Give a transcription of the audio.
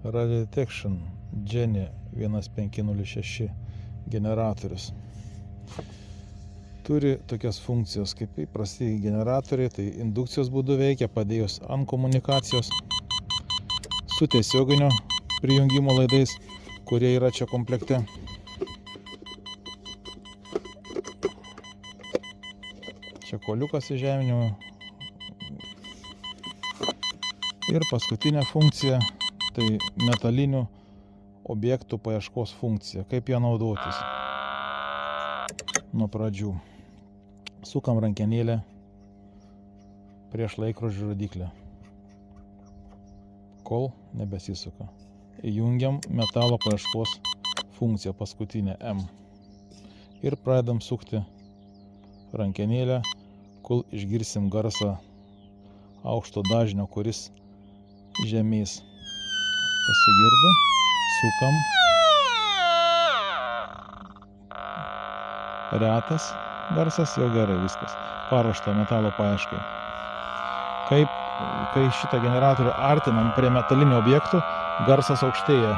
Radio Detection Jenny 1506 generatorius. Turi tokias funkcijos kaip įprasti generatoriai, tai indukcijos būdu veikia padėjus ant komunikacijos su tiesioginio prijungimo laidais, kurie yra čia komplekte. Čia koliukas įžeminimo. Ir paskutinė funkcija, tai metalinių objektų paieškos funkcija. Kaip ją naudotis? Nuo pradžių sukam rankenėlę prieš laikrodžio rodyklę, kol nebesisuka. Įjungiam metalo paieškos funkciją, paskutinę M. Ir pradedam sukti rankenėlę, kol išgirsim garsą aukšto dažnio, kuris žemės. Pasigirdo, sukam. Retas garsas, jau gerai viskas. Paruošta metalo paieškai. Kai šitą generatorių artinam prie metalinių objektų, garsas aukštėja.